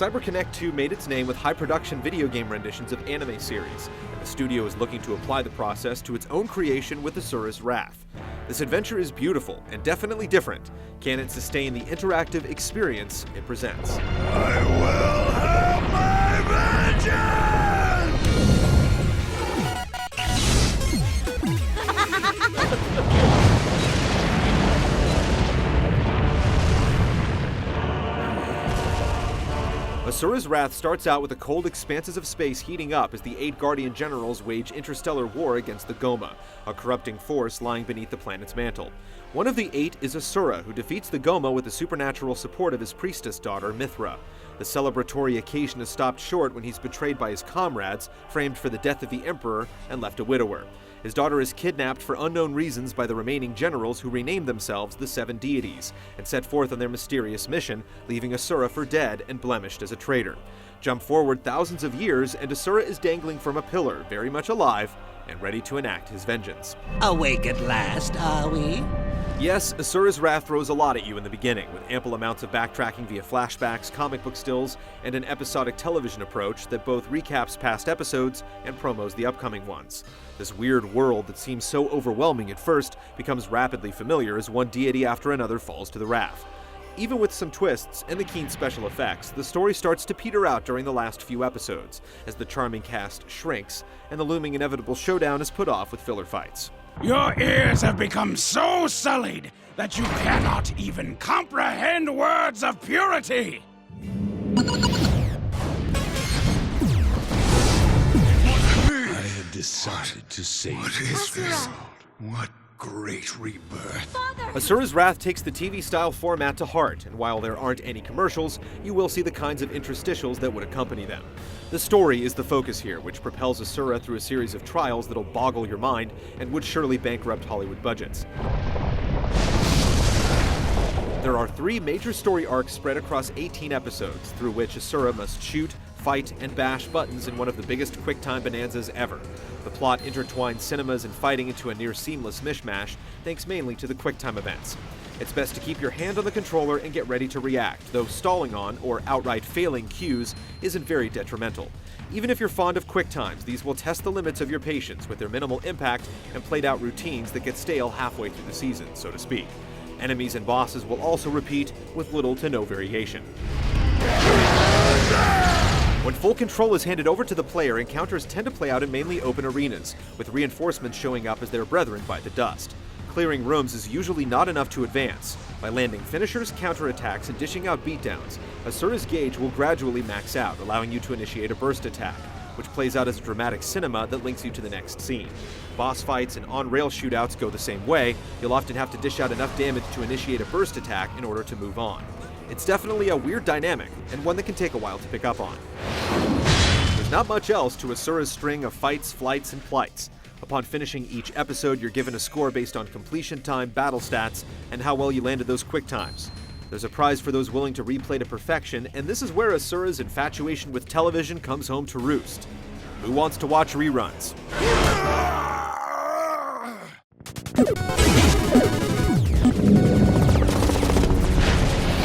CyberConnect 2 made its name with high-production video game renditions of anime series, and the studio is looking to apply the process to its own creation with Asura's Wrath. This adventure is beautiful and definitely different. Can it sustain the interactive experience it presents? I will have my vengeance! Asura's Wrath starts out with the cold expanses of space heating up as the 8 Guardian Generals wage interstellar war against the Goma, a corrupting force lying beneath the planet's mantle. One of the 8 is Asura, who defeats the Goma with the supernatural support of his priestess daughter, Mithra. The celebratory occasion is stopped short when he's betrayed by his comrades, framed for the death of the Emperor, and left a widower. His daughter is kidnapped for unknown reasons by the remaining generals who rename themselves the Seven Deities and set forth on their mysterious mission, leaving Asura for dead and blemished as a traitor. Jump forward thousands of years, and Asura is dangling from a pillar, very much alive, and ready to enact his vengeance. Awake at last, are we? Yes, Asura's Wrath throws a lot at you in the beginning, with ample amounts of backtracking via flashbacks, comic book stills, and an episodic television approach that both recaps past episodes and promos the upcoming ones. This weird world that seems so overwhelming at first becomes rapidly familiar as one deity after another falls to the wrath. Even with some twists and the keen special effects, the story starts to peter out during the last few episodes, as the charming cast shrinks and the looming inevitable showdown is put off with filler fights. Your ears have become so sullied that you cannot even comprehend words of purity! I have decided to save this world. What great rebirth. Father! Asura's Wrath takes the TV-style format to heart, and while there aren't any commercials, you will see the kinds of interstitials that would accompany them. The story is the focus here, which propels Asura through a series of trials that'll boggle your mind and would surely bankrupt Hollywood budgets. There are 3 major story arcs spread across 18 episodes, through which Asura must shoot, fight, and bash buttons in one of the biggest QuickTime bonanzas ever. The plot intertwines cinemas and fighting into a near-seamless mishmash, thanks mainly to the QuickTime events. It's best to keep your hand on the controller and get ready to react, though stalling on, or outright failing cues isn't very detrimental. Even if you're fond of QuickTimes, these will test the limits of your patience with their minimal impact and played-out routines that get stale halfway through the season, so to speak. Enemies and bosses will also repeat with little to no variation. When full control is handed over to the player, encounters tend to play out in mainly open arenas, with reinforcements showing up as their brethren bite the dust. Clearing rooms is usually not enough to advance. By landing finishers, counterattacks, and dishing out beatdowns, Asura's gauge will gradually max out, allowing you to initiate a burst attack, which plays out as a dramatic cinema that links you to the next scene. Boss fights and on-rail shootouts go the same way. You'll often have to dish out enough damage to initiate a burst attack in order to move on. It's definitely a weird dynamic, and one that can take a while to pick up on. There's not much else to Asura's string of fights, flights, and plights. Upon finishing each episode, you're given a score based on completion time, battle stats, and how well you landed those quick times. There's a prize for those willing to replay to perfection, and this is where Asura's infatuation with television comes home to roost. Who wants to watch reruns?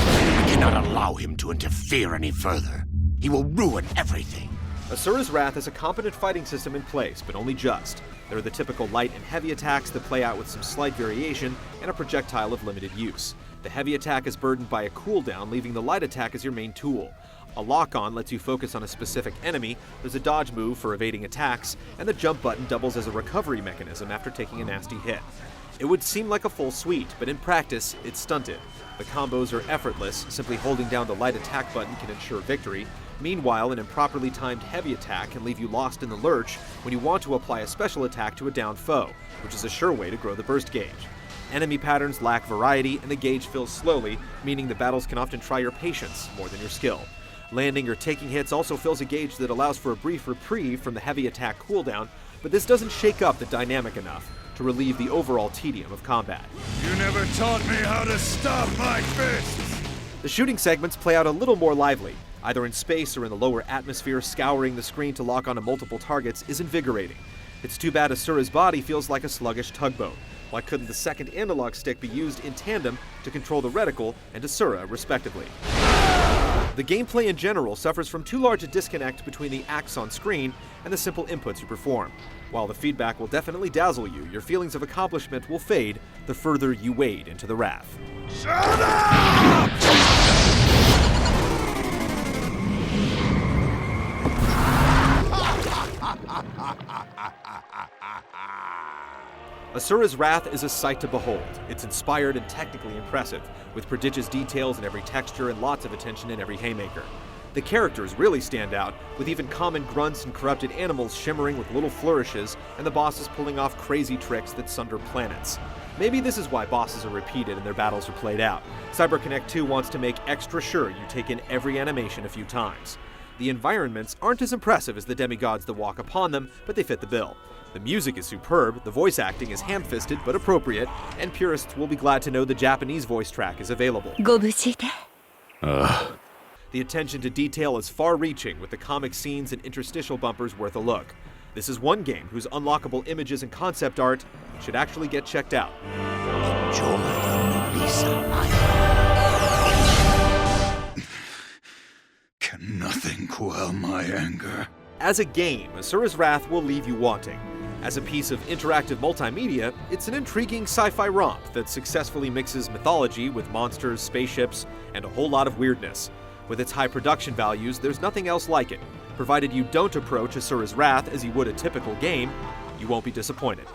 I cannot allow him to interfere any further. He will ruin everything. Asura's Wrath has a competent fighting system in place, but only just. There are the typical light and heavy attacks that play out with some slight variation, and a projectile of limited use. The heavy attack is burdened by a cooldown, leaving the light attack as your main tool. A lock-on lets you focus on a specific enemy, there's a dodge move for evading attacks, and the jump button doubles as a recovery mechanism after taking a nasty hit. It would seem like a full suite, but in practice, it's stunted. The combos are effortless, simply holding down the light attack button can ensure victory. Meanwhile, an improperly timed heavy attack can leave you lost in the lurch when you want to apply a special attack to a downed foe, which is a sure way to grow the burst gauge. Enemy patterns lack variety, and the gauge fills slowly, meaning the battles can often try your patience more than your skill. Landing or taking hits also fills a gauge that allows for a brief reprieve from the heavy attack cooldown, but this doesn't shake up the dynamic enough to relieve the overall tedium of combat. You never taught me how to stop my fists! The shooting segments play out a little more lively. Either in space or in the lower atmosphere, scouring the screen to lock onto multiple targets is invigorating. It's too bad Asura's body feels like a sluggish tugboat. Why couldn't the second analog stick be used in tandem to control the reticle and Asura, respectively? The gameplay in general suffers from too large a disconnect between the acts on screen and the simple inputs you perform. While the feedback will definitely dazzle you, your feelings of accomplishment will fade the further you wade into the wrath. Shut up! Asura's Wrath is a sight to behold. It's inspired and technically impressive, with prodigious details in every texture and lots of attention in every haymaker. The characters really stand out, with even common grunts and corrupted animals shimmering with little flourishes, and the bosses pulling off crazy tricks that sunder planets. Maybe this is why bosses are repeated and their battles are played out. CyberConnect 2 wants to make extra sure you take in every animation a few times. The environments aren't as impressive as the demigods that walk upon them, but they fit the bill. The music is superb, the voice acting is ham-fisted but appropriate, and purists will be glad to know the Japanese voice track is available. ご無事で The attention to detail is far-reaching, with the comic scenes and interstitial bumpers worth a look. This is one game whose unlockable images and concept art should actually get checked out. Enjoy your Lisa. Can nothing quell my anger? As a game, Asura's Wrath will leave you wanting. As a piece of interactive multimedia, it's an intriguing sci-fi romp that successfully mixes mythology with monsters, spaceships, and a whole lot of weirdness. With its high production values, there's nothing else like it. Provided you don't approach Asura's Wrath as you would a typical game, you won't be disappointed.